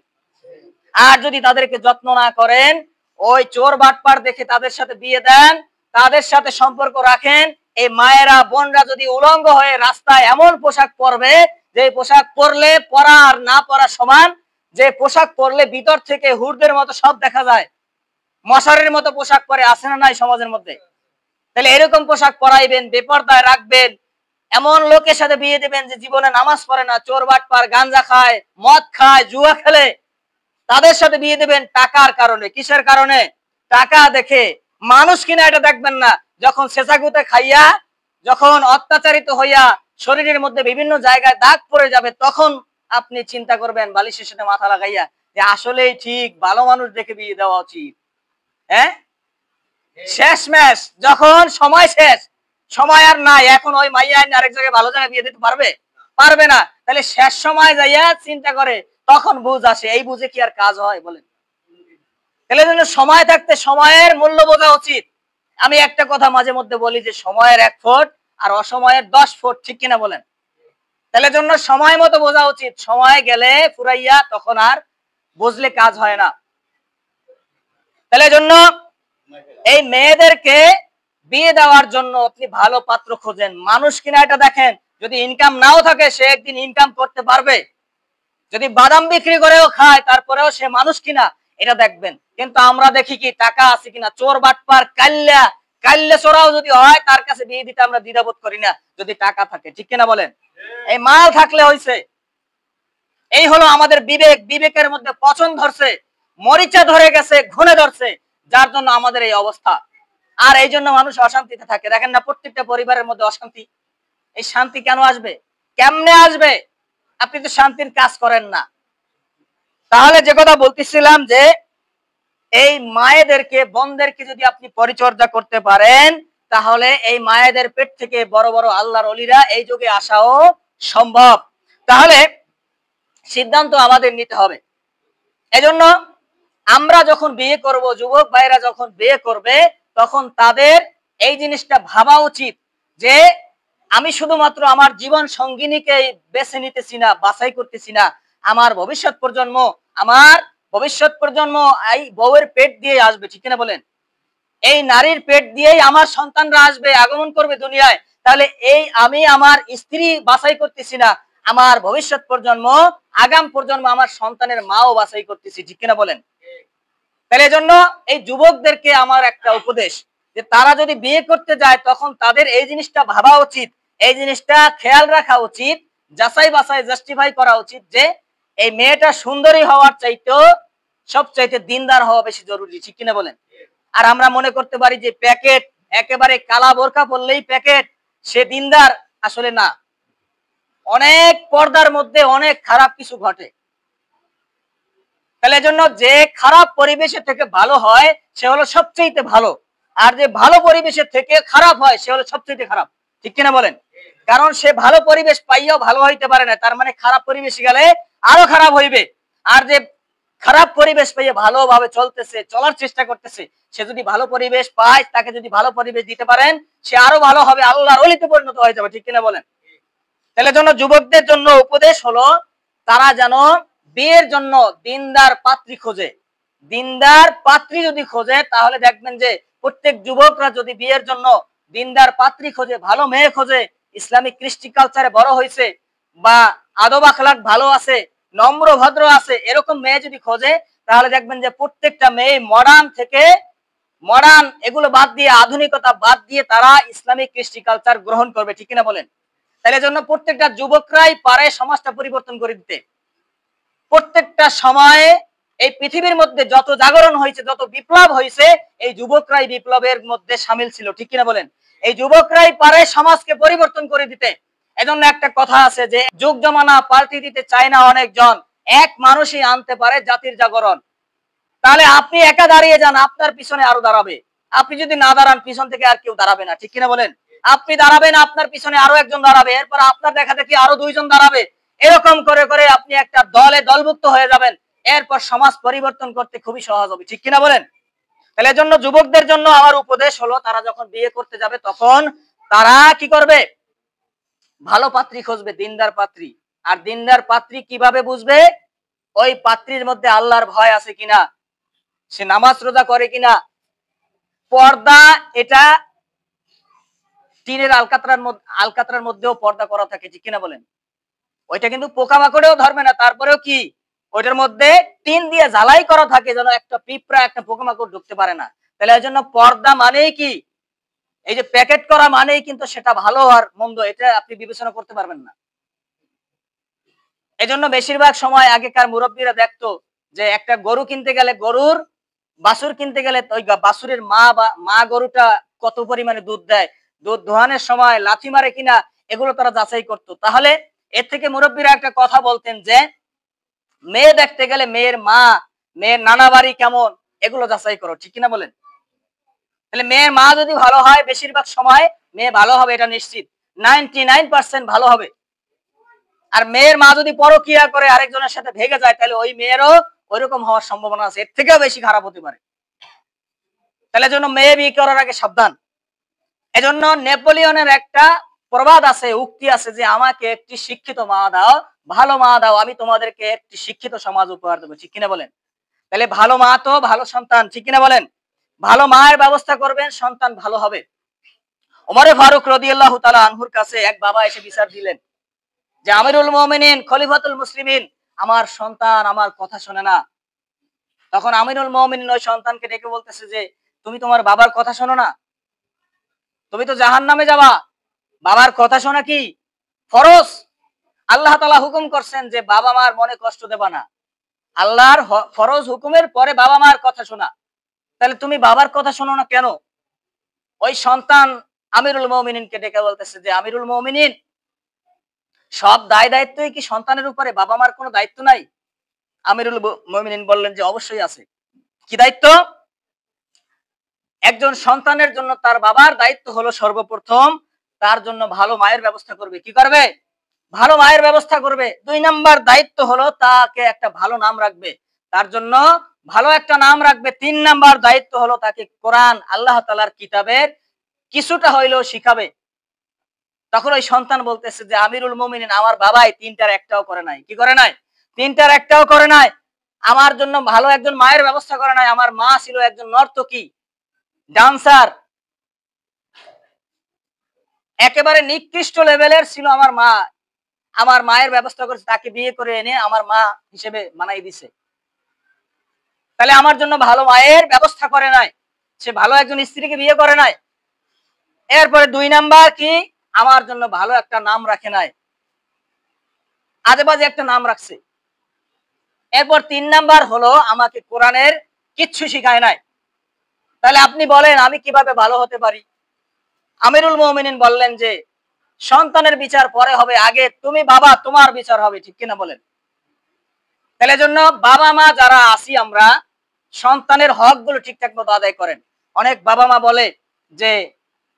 আর যদি তাদেরকে যত্ন না করেন, ওই চোর বাটপার দেখে তাদের সাথে বিয়ে দেন, তাদের সাথে সম্পর্ক রাখেন, এই মায়েরা বোনরা যদি উলঙ্গ হয়ে রাস্তায় এমন পোশাক পরবে, যে পোশাক পরলে পরা আর না পরা সমান, যে পোশাক পরলে ভিতর থেকে হুড়দের মতো সব দেখা যায়, মশারির মতো পোশাক পরে, আছে না নাই সমাজের মধ্যে? তাহলে এরকম পোশাক পরাইবেন, বেপরদায় রাখবেন, এমন লোকের সাথে বিয়ে দিবেন যে জীবনে নামাজ পড়ে না, চোর বাটপার, গাঞ্জা খায়, মদ খায়, জুয়া খেলে, তাদের সাথে বিয়ে দিবেন টাকার কারণে। কিসের কারণে? টাকা দেখে। মানুষ কিনা এটা দেখবেন না। যখন সেচাগুতে খাইয়া, যখন অত্যাচারিত হইয়া শরীরের মধ্যে বিভিন্ন জায়গায় দাগ পড়ে যাবে, তখন আপনি চিন্তা করবেন বালিশের সাথে মাথা লাগাইয়া যে আসলেই ঠিক ভালো মানুষ দেখে বিয়ে দেওয়া উচিত। হ্যাঁ, শেষমেশ যখন সময় শেষ, সময় আর নাই, এখন ওই মাইয়া আরেক জায়গায় ভালো জায়গায় বিয়ে দিতে পারবে? পারবে না। তাহলে শেষ সময় যাইয়া চিন্তা করে, তখন বুঝ আসে। এই বুঝে কি আর কাজ হয় বলেন? তাহলে জন্য সময় থাকতে সময়ের মূল্য বোঝা উচিত। আমি একটা কথা মাঝে মধ্যে বলি যে সময়ের 1 ফুট আর অসময়ের 10 ফুট, ঠিক কিনা বলেন? তাহলে জন্য সময় মতো বোঝা উচিত। সময় গেলে ফুরাইয়া তখন আর বুঝলে কাজ হয় না। তাহলে জন্য এই মেয়েদেরকে বিয়ে দেওয়ার জন্য আপনি ভালো পাত্র খোঁজেন। মানুষ কিনা এটা দেখেন, যদি ইনকাম নাও থাকে সে একদিন ইনকাম করতে পারবে, যদি বাদাম বিক্রি করেও খায় তারপরেও সে মানুষ কিনা এটা দেখবেন। কিন্তু আমরা দেখি কি টাকা আছে কিনা, চোর বাটপার কাল্লা কাল্লে চোরাও যদি হয়, তার কাছে বিয়ে দিতে আমরা দ্বিধাবোধ করি না, যদি টাকা থাকে। ঠিক কিনা বলেন? এই মাল থাকলে হইছে। এই হলো আমাদের বিবেক, বিবেকের মধ্যে পচন ধরছে, মরিচা ধরে গেছে, ঘুনে ধরছে, যার জন্য আমাদের এই অবস্থা। আর এই জন্য মানুষ অশান্তিতে থাকে। দেখেন না, প্রত্যেকটা পরিবারের মধ্যে অশান্তি। এই শান্তি কেন আসবে? কেমনে আসবে? আপনি তো শান্তির কাজ করেন না। তাহলে যে কথা বলতেছিলাম যে এই মায়েদেরকে, বোনদেরকে যদি আপনি পরিচর্যা করতে পারেন, তাহলে এই মায়েদের পেট থেকে বড় বড় আল্লাহর ওলিরা এই যুগে আসাও সম্ভব। তাহলে সিদ্ধান্ত আমাদের নিতে হবে। এজন্য আমরা যখন বিয়ে করব, যুবক ভাইরা যখন বিয়ে করবে, তখন তাদের এই জিনিসটা ভাবা উচিত যে আমি শুধুমাত্র আমার জীবন সঙ্গিনীকে বেছে নিতেছি না, বাছাই করতেছি না, আমার ভবিষ্যৎ প্রজন্ম, আমার ভবিষ্যৎ প্রজন্ম এই বউয়ের পেট দিয়ে আসবে। ঠিক কিনা বলেন? এই নারীর পেট দিয়েই আমার সন্তানরা আসবে, আগমন করবে দুনিয়ায়। তাহলে এই আমি আমার স্ত্রী বাছাই করতেছি না, আমার ভবিষ্যৎ প্রজন্ম, আগাম প্রজন্ম, আমার সন্তানের মাও বাছাই করতেছি। ঠিক কিনা বলেন? তাহলে এজন্য এই যুবকদেরকে আমার একটা উপদেশ, যে তারা যদি বিয়ে করতে যায় তখন তাদের এই জিনিসটা ভাবা উচিত, এই জিনিসটা খেয়াল রাখা উচিত, যাচাই বাছাই জাস্টিফাই করা উচিত যে এই মেয়েটা সুন্দরী হওয়ার চাইতেও সবচাইতে দিনদার হওয়া বেশি জরুরি। ঠিক কিনা বলেন? আর আমরা মনে করতে পারি যে প্যাকেট, একেবারে কালা বোরকা পরলেই প্যাকেট, সে দিনদার। আসলে না, অনেক পর্দার মধ্যে অনেক খারাপ কিছু ঘটে। তাহলে এজন্য যে খারাপ পরিবেশের থেকে ভালো হয় সে হলো সবচেয়ে ভালো, আর যে ভালো পরিবেশের থেকে খারাপ হয় সে হলো সবচেয়ে খারাপ। ঠিক কিনা বলেন? কারণ সে ভালো পরিবেশ পাইয়াও ভালো হইতে পারে না, তার মানে খারাপ পরিবেশে গেলে আরো খারাপ হইবে। আর যে খারাপ পরিবেশ পেয়ে ভালোভাবে চলতেছে, চলার চেষ্টা করতেছে, সে যদি ভালো পরিবেশ পায়, তাকে যদি ভালো পরিবেশ দিতে পারেন, সে আরো ভালো হবে, আল্লাহর ওলিতে পরিণত হয়ে যাবে। ঠিক কিনা বলেন? তাহলে জন্য যুবকদের জন্য উপদেশ হলো তারা যেন বিয়ের জন্য দিনদার পাত্রী খোঁজে। দিনদার পাত্রী যদি খোঁজে তাহলে দেখবেন যে প্রত্যেক যুবকরা যদি বিয়ের জন্য দিনদার পাত্রী খোঁজে, ভালো মেয়ে খোঁজে, ইসলামিক কৃষ্টি কালচারে বড় হয়েছে বা আদব আখলাক ভালো আছে, নম্র ভদ্র আছে, এরকম মেয়ে যদি খোঁজে তাহলে দেখবেন যে প্রত্যেকটা মেয়ে মডার্ন এগুলো বাদ দিয়ে, আধুনিকতা বাদ দিয়ে তারা ইসলামিক কৃষ্টি কালচার গ্রহণ করবে। ঠিক কিনা বলেন? তাহলে জন্য প্রত্যেকটা যুবকরাই পারে সমাজটা পরিবর্তন করে দিতে। প্রত্যেকটা সময়ে এই পৃথিবীর মধ্যে যত জাগরণ হয়েছে, যত বিপ্লব হয়েছে, এই যুবকরাই বিপ্লবের মধ্যে সামিল ছিল। ঠিক কিনা বলেন? এই যুবকরাই পারে সমাজকে পরিবর্তন করে দিতে। এজন্য একটা কথা আছে যে যুগ জমানা পাল্টে দিতে চায় না অনেকজন, এক মানুষই আনতে পারে জাতির জাগরণ। তাহলে আপনি একা দাঁড়িয়ে যান, আপনার পিছনে আরো দাঁড়াবে। আপনি যদি না দাঁড়ান, পিছন থেকে আর কেউ দাঁড়াবে না। ঠিক কিনা বলেন? আপনি দাঁড়াবেন, আপনার পিছনে আরো একজন দাঁড়াবে, এরপর আপনার দেখা দেখি আরো দুইজন দাঁড়াবে। এরকম করে করে আপনি একটা দলে দলভুক্ত হয়ে যাবেন। এরপর সমাজ পরিবর্তন করতে খুবই সহজ হবে। ঠিক কিনা বলেন? তাহলে এজন্য যুবকদের জন্য আমার উপদেশ হলো তারা যখন বিয়ে করতে যাবে তখন তারা কি করবে? ভালো পাত্রী খুঁজবে, দিনদার পাত্রী। আর দিনদার পাত্রী কিভাবে বুঝবে? ওই পাত্রীর মধ্যে আল্লাহর ভয় আছে কিনা, সে নামাজ রোজা করে কিনা। পর্দা এটা টিনের আলকাতরার মধ্যেও পর্দা করা থাকে। ঠিক কিনা বলেন? ওইটা কিন্তু পোকামাকড়েও ধরবে না, তারপরেও কি ওইটার মধ্যে টিন দিয়ে ঝালাই করা থাকে যেন একটা পিঁপড়া, একটা পোকামাকড় ঢুকতে পারে না। তাহলে এই জন্য পর্দা মানেই কি, এই যে প্যাকেট করা মানেই কিন্তু সেটা ভালো আর মন্দ এটা আপনি বিবেচনা করতে পারবেন না। এজন্য বেশিরভাগ সময় আগেকার মুরব্বীরা দেখতো যে একটা গরু কিনতে গেলে, গরুর বাছুর কিনতে গেলে ওই বাছুরের মা গরুটা কত পরিমাণে দুধ দেয়, দুধ দোহানের সময় লাথি মারে কিনা, এগুলো তারা যাচাই করতো। তাহলে এর থেকে মুরব্বীরা একটা কথা বলতেন যে মেয়ে দেখতে গেলে মেয়ের মা, মেয়ের নানা বাড়ি কেমন, এগুলো যাচাই করো। ঠিক কিনা বলেন? তাহলে মেয়ের মা যদি ভালো হয়, বেশিরভাগ সময় মেয়ে ভালো হবে, এটা নিশ্চিত, 99% ভালো হবে। আর মেয়ের মা যদি পরকিয়া করে আরেকজনের সাথে ভেগে যায়, তাহলে ওই মেয়েরও ওইরকম হওয়ার সম্ভাবনা আছে, এর থেকেও বেশি খারাপ হতে পারে। তাহলে জন্য মেয়ে বিয়ে করার আগে সাবধান। এজন্য নেপোলিয়নের একটা প্রবাদ আছে, উক্তি আছে যে আমাকে একটি শিক্ষিত মা দাও, ভালো মা দাও, আমি তোমাদেরকে একটি শিক্ষিত সমাজ উপহার দেবো। ঠিক কিনা বলেন? তাহলে ভালো মা তো ভালো সন্তান। ঠিক কিনা বলেন? ভালো মায়ের ব্যবস্থা করবেন, সন্তান ভালো হবে। ওমরে ফারুক রাদিয়াল্লাহু তাআলা আনহুর কাছে এক বাবা এসে বিচার দিলেন যে আমিরুল মুমিনিন, খলিফাতুল মুসলিমিন, আমার সন্তান আমার কথা শোনে না। তখন আমিরুল মুমিনিন ওই সন্তানকে ডেকে বলতেছে যে তুমি তোমার বাবার কথা শোনো না, তুমি তো জাহান্নামে যাবা, বাবার কথা শোনা কি ফরজ? আল্লাহ তাআলা হুকুম করছেন যে বাবা মার মনে কষ্ট দেবা না, আল্লাহর ফরজ হুকুমের পরে বাবা মার কথা শোনা। তাহলে তুমি বাবার কথা শোনো না কেন? ওই সন্তান আমিরুল মুমিনিনকে ডেকে বলতেছে যে আমিরুল মুমিনিন, সব দায় দায়িত্বই কি সন্তানের উপরে, বাবা মার কোনো দায়িত্ব নাই? আমিরুল মুমিনিন বললেন যে অবশ্যই আছে। কি দায়িত্ব? একজন সন্তানের জন্য তার বাবার দায়িত্ব হলো সর্বপ্রথম তার জন্য ভালো মায়ের ব্যবস্থা করবে। কি করবে? ভালো মায়ের ব্যবস্থা করবে। 2 নাম্বার দায়িত্ব হলো তাকে একটা ভালো নাম রাখবে, তার জন্য ভালো একটা নাম রাখবে। 3 নাম্বার দায়িত্ব হলো তাকে কোরআন, আল্লাহ তাআলার কিতাবের কিছুটা হইলেও শিখাবে। তখন ওই সন্তান বলতেছে যে আমিরুল মুমিনিন, আমার বাবাই 3টার একটাও করে নাই। কি করে নাই? 3টার একটাও করে নাই। আমার জন্য ভালো একজন মায়ের ব্যবস্থা করে নাই। আমার মা ছিল একজন নর্তকী, ডান্সার, একেবারে নিকৃষ্ট লেভেলের ছিল আমার মা। আমার মায়ের ব্যবস্থা করেছে, তাকে বিয়ে করে এনে আমার মা হিসেবে মানাই দিছে। তাহলে আমার জন্য ভালো মায়ের ব্যবস্থা করে নাই, সে ভালো একজন স্ত্রীকে বিয়ে করে নাই। এরপরে 2 নাম্বার কি, আমার জন্য ভালো একটা নাম রাখে নাই, আজেবাজে একটা নাম রাখছে। এরপর 3 নাম্বার হলো আমাকে কোরআনের কিচ্ছু শিখায় নাই। তাহলে আপনি বলেন আমি কিভাবে ভালো হতে পারি? আমিরুল মুমিনিন বললেন যে সন্তানের বিচার পরে হবে, আগে তুমি বাবা তোমার বিচার হবে। ঠিক কিনা বলেন? তাহলে জন্য বাবা মা যারা আছি আমরা সন্তানের হক গুলো ঠিকঠাক মতো আদায় করেন। অনেক বাবা মা বলে যে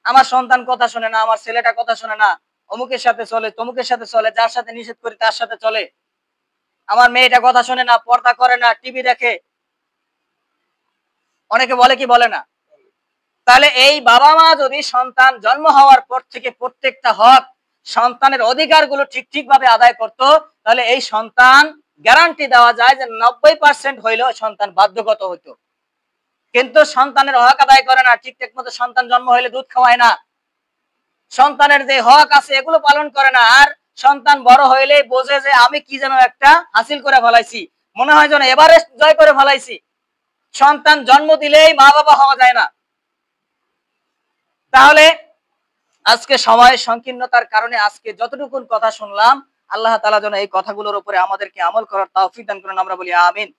আমার সন্তান কথা শোনে না, আমার ছেলেটা কথা শোনে না, অমুকের সাথে চলে, তমুকের সাথে চলে, যার সাথে নিষেধ করি তার সাথে চলে, আমার মেয়েটা কথা শোনে না, পর্দা করে না, টিভি দেখে। অনেকে বলে কি বলে না? তাহলে এই বাবা মা যদি সন্তান জন্ম হওয়ার পর থেকে প্রত্যেকটা হক সন্তানের অধিকারগুলো ঠিক ভাবে আদায় করত, তাহলে এই সন্তান গ্যারান্টি দেওয়া যায় যে 90% হইলেও সন্তান বাধ্যগত হইতো। কিন্তু সন্তানের হক আদায় করে না, ঠিকঠাক মতো সন্তান জন্ম হইলে দুধ খাওয়ায় না, সন্তানের যে হক আছে এগুলো পালন করে না, আর সন্তান বড় হইলে বোঝে যে আমি কি যেন একটা হাসিল করে ফেলাইছি, মনে হয় যেন এভারেস্ট জয় করে ফেলাইছি। সন্তান জন্ম দিলেই মা বাবা হওয়া যায় না। তাহলে আজকে সময়ের সংকীর্ণতার কারণে আজকে যতটুকু কথা শুনলাম, আল্লাহ তাআলা যেন এই কথাগুলোর উপরে আমাদেরকে আমল করার তৌফিক দান করেন, আমরা বলি আমিন।